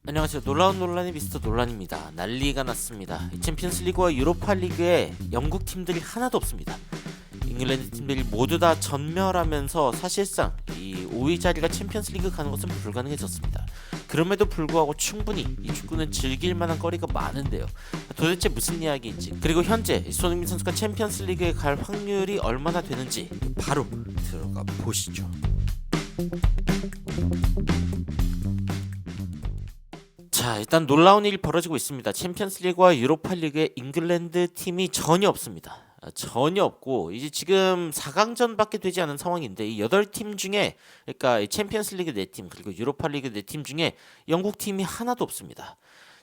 안녕하세요. 놀라운 논란의 미스터 논란입니다. 난리가 났습니다. 챔피언스리그와 유로파리그에 영국 팀들이 하나도 없습니다. 잉글랜드 팀들이 모두 다 전멸하면서 사실상 이 5위 자리가 챔피언스리그 가는 것은 불가능해졌습니다. 그럼에도 불구하고 충분히 이 축구는 즐길 만한 거리가 많은데요. 도대체 무슨 이야기인지, 그리고 현재 손흥민 선수가 챔피언스리그에 갈 확률이 얼마나 되는지 바로 들어가 보시죠. 자, 일단 놀라운 일이 벌어지고 있습니다. 챔피언스리그와 유로파리그에 잉글랜드 팀이 전혀 없습니다. 전혀 없고 이제 지금 4강전밖에 되지 않은 상황인데 이 8팀 중에, 그러니까 이 챔피언스리그 4팀 그리고 유로파리그 4팀 중에 영국 팀이 하나도 없습니다.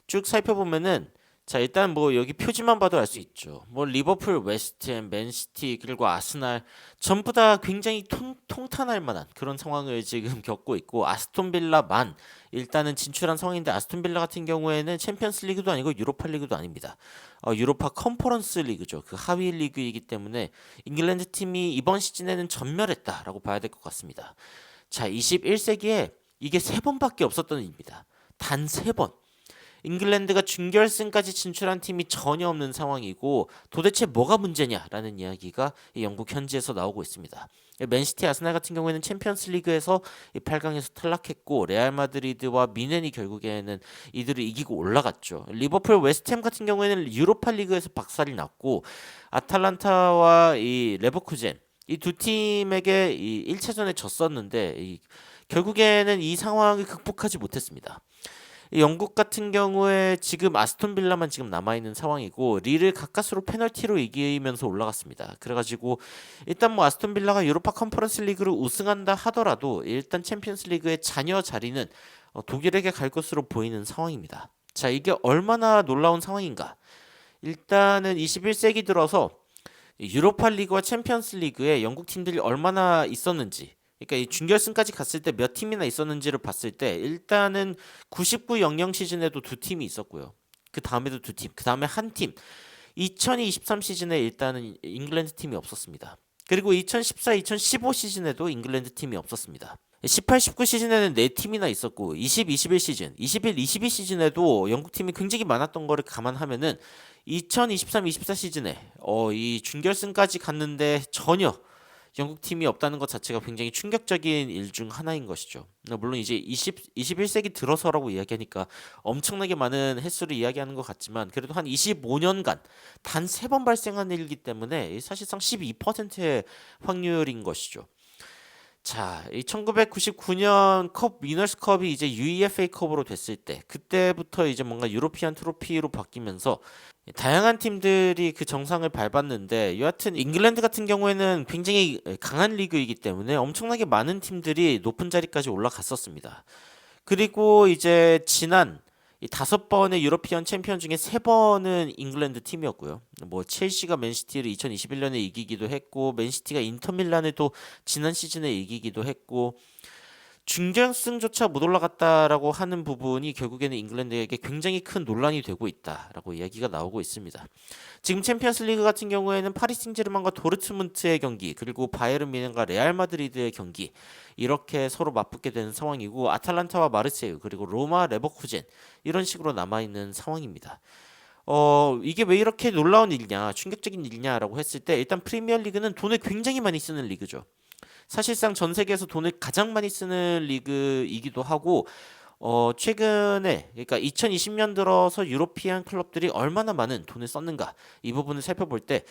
쭉 살펴보면은, 자, 일단 뭐 여기 표지만 봐도 알 수 있죠. 뭐 리버풀, 웨스트햄, 맨시티 그리고 아스날 전부 다 굉장히 통탄할 만한 그런 상황을 지금 겪고 있고, 아스톤 빌라만 일단은 진출한 상황인데, 아스톤 빌라 같은 경우에는 챔피언스 리그도 아니고 유로파 리그도 아닙니다. 유로파 컨퍼런스 리그죠. 그 하위 리그이기 때문에 잉글랜드 팀이 이번 시즌에는 전멸했다라고 봐야 될 것 같습니다. 자, 21세기에 이게 3번밖에 없었던 일입니다. 단 3번. 잉글랜드가 준결승까지 진출한 팀이 전혀 없는 상황이고, 도대체 뭐가 문제냐라는 이야기가 영국 현지에서 나오고 있습니다. 맨시티, 아스날 같은 경우에는 챔피언스 리그에서 8강에서 탈락했고, 레알 마드리드와 미넨이 결국에는 이들을 이기고 올라갔죠. 리버풀, 웨스트햄 같은 경우에는 유로파 리그에서 박살이 났고, 아탈란타와 이 레버쿠젠, 이 두 팀에게 이 1차전에 졌었는데 결국에는 이 상황을 극복하지 못했습니다. 영국 같은 경우에 지금 아스톤 빌라만 지금 남아있는 상황이고, 리를 가까스로 페널티로 이기면서 올라갔습니다. 그래가지고 일단 뭐 아스톤 빌라가 유로파 컨퍼런스 리그를 우승한다 하더라도 일단 챔피언스 리그의 잔여 자리는 독일에게 갈 것으로 보이는 상황입니다. 자, 이게 얼마나 놀라운 상황인가. 일단은 21세기 들어서 유로파 리그와 챔피언스 리그에 영국 팀들이 얼마나 있었는지, 그러니까 이 준결승까지 갔을 때 몇 팀이나 있었는지를 봤을 때, 일단은 99-00 시즌에도 2팀이 있었고요. 그 다음에도 2팀, 그 다음에 한 팀. 2023 시즌에 일단은 잉글랜드 팀이 없었습니다. 그리고 2014-2015 시즌에도 잉글랜드 팀이 없었습니다. 18-19 시즌에는 4팀이나 있었고, 20-21 시즌, 21-22 시즌에도 영국 팀이 굉장히 많았던 거를 감안하면은 2023-24 시즌에 이 준결승까지 갔는데 전혀 영국 팀이 없다는 것 자체가 굉장히 충격적인 일 중 하나인 것이죠. 물론 이제 21세기 들어서라고 이야기하니까 엄청나게 많은 횟수를 이야기하는 것 같지만, 그래도 한 25년간 단 3번 발생한 일이기 때문에 사실상 12%의 확률인 것이죠. 자, 이 1999년 컵 위너스컵이 이제 UEFA 컵으로 됐을 때, 그때부터 이제 뭔가 유로피안 트로피로 바뀌면서 다양한 팀들이 그 정상을 밟았는데, 여하튼 잉글랜드 같은 경우에는 굉장히 강한 리그이기 때문에 엄청나게 많은 팀들이 높은 자리까지 올라갔었습니다. 그리고 이제 지난 이 5번의 유러피언 챔피언 중에 3번은 잉글랜드 팀이었고요. 뭐 첼시가 맨시티를 2021년에 이기기도 했고, 맨시티가 인터밀란을 또 지난 시즌에 이기기도 했고, 준결승조차 못 올라갔다라고 하는 부분이 결국에는 잉글랜드에게 굉장히 큰 논란이 되고 있다라고 이야기가 나오고 있습니다. 지금 챔피언스리그 같은 경우에는 파리 생제르맹과 도르트문트의 경기, 그리고 바이에른 뮌헨과 레알 마드리드의 경기, 이렇게 서로 맞붙게 되는 상황이고, 아탈란타와 마르세유, 그리고 로마, 레버쿠젠, 이런 식으로 남아 있는 상황입니다. 이게 왜 이렇게 놀라운 일이냐, 충격적인 일이냐라고 했을 때, 일단 프리미어리그는 돈을 굉장히 많이 쓰는 리그죠. 사실상 전 세계에서 돈을 가장 많이 쓰는 리그이기도 하고, 최근에, 그러니까 2020년 들어서 유로피안 클럽들이 얼마나 많은 돈을 썼는가, 이 부분을 살펴볼 때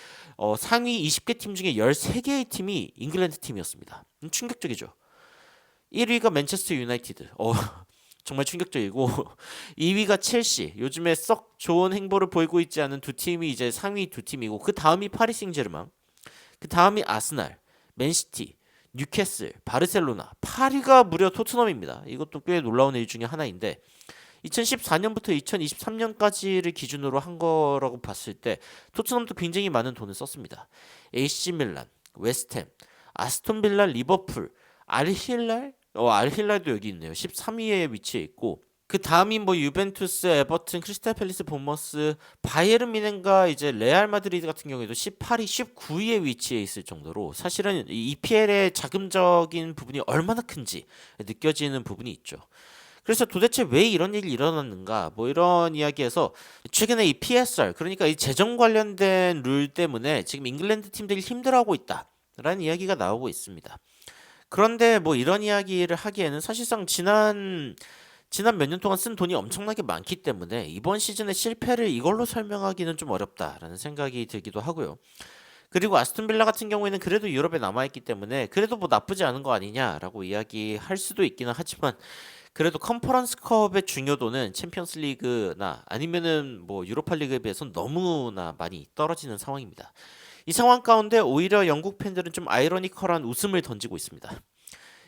상위 20개 팀 중에 13개의 팀이 잉글랜드 팀이었습니다. 충격적이죠. 1위가 맨체스터 유나이티드. 정말 충격적이고, 2위가 첼시. 요즘에 썩 좋은 행보를 보이고 있지 않은 두 팀이 이제 상위 두 팀이고, 그 다음이 파리 생제르맹, 그 다음이 아스날, 맨시티, 뉴캐슬, 바르셀로나, 파리가 무려 토트넘입니다. 이것도 꽤 놀라운 일 중에 하나인데, 2014년부터 2023년까지를 기준으로 한 거라고 봤을 때 토트넘도 굉장히 많은 돈을 썼습니다. AC 밀란, 웨스트햄, 아스톤 빌라, 리버풀, 알힐랄? 알힐랄도 여기 있네요. 13위에 위치해 있고, 그 다음이 뭐 유벤투스, 에버튼, 크리스탈 팰리스, 본머스, 바이에른 뮌헨과 이제 레알 마드리드 같은 경우에도 18위, 19위에 위치해 있을 정도로 사실은 이 EPL의 자금적인 부분이 얼마나 큰지 느껴지는 부분이 있죠. 그래서 도대체 왜 이런 일이 일어났는가 뭐 이런 이야기에서 최근에 이 PSR 그러니까 이 재정 관련된 룰 때문에 지금 잉글랜드 팀들이 힘들어하고 있다라는 이야기가 나오고 있습니다. 그런데 뭐 이런 이야기를 하기에는 사실상 지난 몇 년 동안 쓴 돈이 엄청나게 많기 때문에 이번 시즌의 실패를 이걸로 설명하기는 좀 어렵다라는 생각이 들기도 하고요. 그리고 아스톤 빌라 같은 경우에는 그래도 유럽에 남아있기 때문에 그래도 뭐 나쁘지 않은 거 아니냐라고 이야기할 수도 있기는 하지만 그래도 컨퍼런스컵의 중요도는 챔피언스 리그나 아니면은 뭐 유로파 리그에 비해서 너무나 많이 떨어지는 상황입니다. 이 상황 가운데 오히려 영국 팬들은 좀 아이러니컬한 웃음을 던지고 있습니다.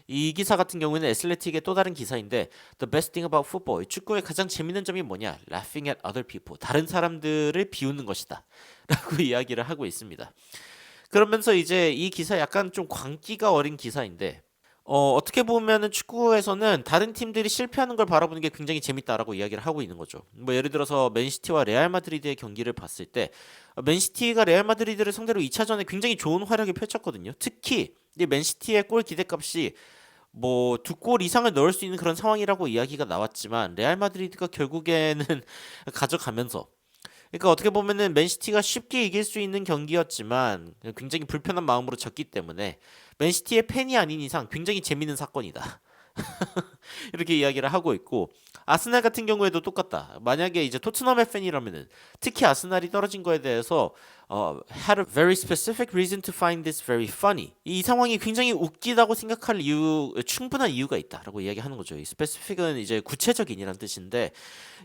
이 기사 같은 경우에는 애슬레틱의 또 다른 기사인데 The best thing about football 축구의 가장 재밌는 점이 뭐냐? Laughing at other people 다른 사람들을 비웃는 것이다 라고 이야기를 하고 있습니다. 그러면서 이제 이 기사 약간 좀 광기가 어린 기사인데 어떻게 보면은 축구에서는 다른 팀들이 실패하는 걸 바라보는 게 굉장히 재밌다라고 이야기를 하고 있는 거죠. 뭐 예를 들어서 맨시티와 레알 마드리드의 경기를 봤을 때 맨시티가 레알 마드리드를 상대로 2차전에 굉장히 좋은 활약을 펼쳤거든요. 특히 이 맨시티의 골 기대값이 뭐 두 골 이상을 넣을 수 있는 그런 상황이라고 이야기가 나왔지만 레알 마드리드가 결국에는 가져가면서 그러니까 어떻게 보면은 맨시티가 쉽게 이길 수 있는 경기였지만 굉장히 불편한 마음으로 졌기 때문에 맨시티의 팬이 아닌 이상 굉장히 재밌는 사건이다. 이렇게 이야기를 하고 있고 아스날 같은 경우에도 똑같다. 만약에 이제 토트넘의 팬이라면은 특히 아스날이 떨어진 거에 대해서 had a very specific reason to find this very funny. 이 상황이 굉장히 웃기다고 생각할 충분한 이유가 있다라고 이야기하는 거죠. 이 specific은 이제 구체적인이란 뜻인데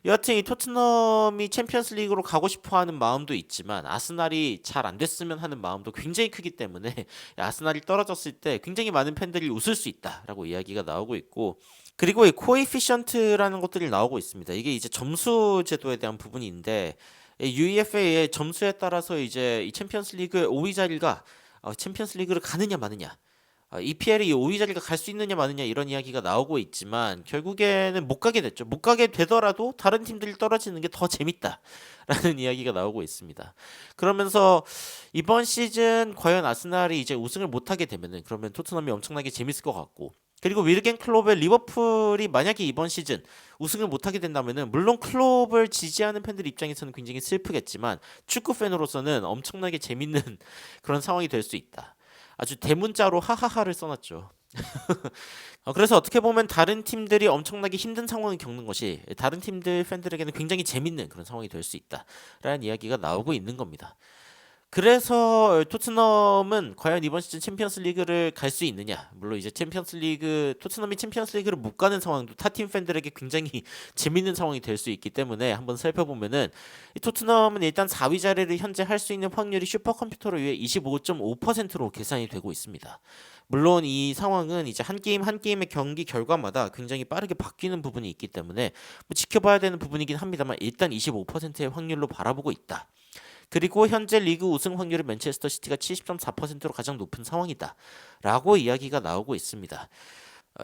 여하튼 이 토트넘이 챔피언스 리그로 가고 싶어 하는 마음도 있지만 아스날이 잘 안 됐으면 하는 마음도 굉장히 크기 때문에 아스날이 떨어졌을 때 굉장히 많은 팬들이 웃을 수 있다라고 이야기가 나오고 있고 그리고 이 코에피션트라는 것들이 나오고 있습니다. 이게 이제 점수 제도에 대한 부분인데 UEFA의 점수에 따라서 이제 이 챔피언스 리그의 5위 자리가 챔피언스 리그를 가느냐 마느냐 EPL이 이 5위 자리가 갈 수 있느냐 마느냐 이런 이야기가 나오고 있지만 결국에는 못 가게 됐죠. 못 가게 되더라도 다른 팀들이 떨어지는 게 더 재밌다라는 이야기가 나오고 있습니다. 그러면서 이번 시즌 과연 아스날이 이제 우승을 못 하게 되면은 그러면 토트넘이 엄청나게 재밌을 것 같고 그리고 위르겐 클롭의 리버풀이 만약에 이번 시즌 우승을 못하게 된다면은 물론 클롭을 지지하는 팬들 입장에서는 굉장히 슬프겠지만 축구 팬으로서는 엄청나게 재밌는 그런 상황이 될 수 있다. 아주 대문자로 하하하를 써놨죠. 그래서 어떻게 보면 다른 팀들이 엄청나게 힘든 상황을 겪는 것이 다른 팀들 팬들에게는 굉장히 재밌는 그런 상황이 될 수 있다라는 이야기가 나오고 있는 겁니다. 그래서 토트넘은 과연 이번 시즌 챔피언스 리그를 갈 수 있느냐? 물론 이제 토트넘이 챔피언스 리그를 못 가는 상황도 타 팀 팬들에게 굉장히 재밌는 상황이 될 수 있기 때문에 한번 살펴보면은 이 토트넘은 일단 4위 자리를 현재 할 수 있는 확률이 슈퍼컴퓨터로 의해 25.5%로 계산이 되고 있습니다. 물론 이 상황은 이제 한 게임 한 게임의 경기 결과마다 굉장히 빠르게 바뀌는 부분이 있기 때문에 뭐 지켜봐야 되는 부분이긴 합니다만 일단 25%의 확률로 바라보고 있다. 그리고 현재 리그 우승 확률은 맨체스터 시티가 70.4%로 가장 높은 상황이다 라고 이야기가 나오고 있습니다.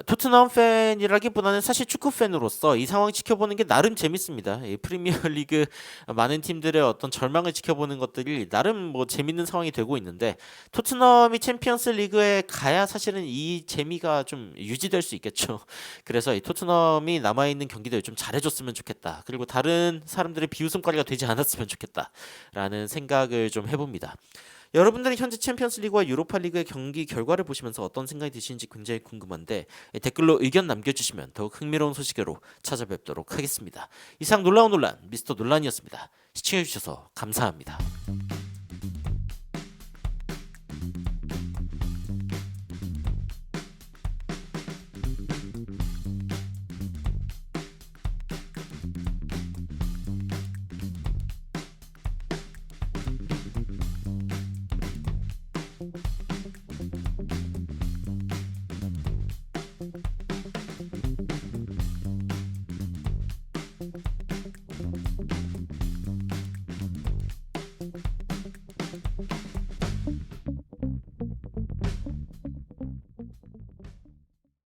토트넘 팬이라기보다는 사실 축구 팬으로서 이 상황 지켜보는 게 나름 재밌습니다. 이 프리미어 리그 많은 팀들의 어떤 절망을 지켜보는 것들이 나름 뭐 재밌는 상황이 되고 있는데 토트넘이 챔피언스 리그에 가야 사실은 이 재미가 좀 유지될 수 있겠죠. 그래서 이 토트넘이 남아있는 경기들 좀 잘해줬으면 좋겠다. 그리고 다른 사람들의 비웃음거리가 되지 않았으면 좋겠다라는 생각을 좀 해봅니다. 여러분들은 현재 챔피언스 리그와 유로파 리그의 경기 결과를 보시면서 어떤 생각이 드시는지 굉장히 궁금한데 댓글로 의견 남겨주시면 더욱 흥미로운 소식으로 찾아뵙도록 하겠습니다. 이상 놀라운 논란 미스터 논란이었습니다. 시청해주셔서 감사합니다.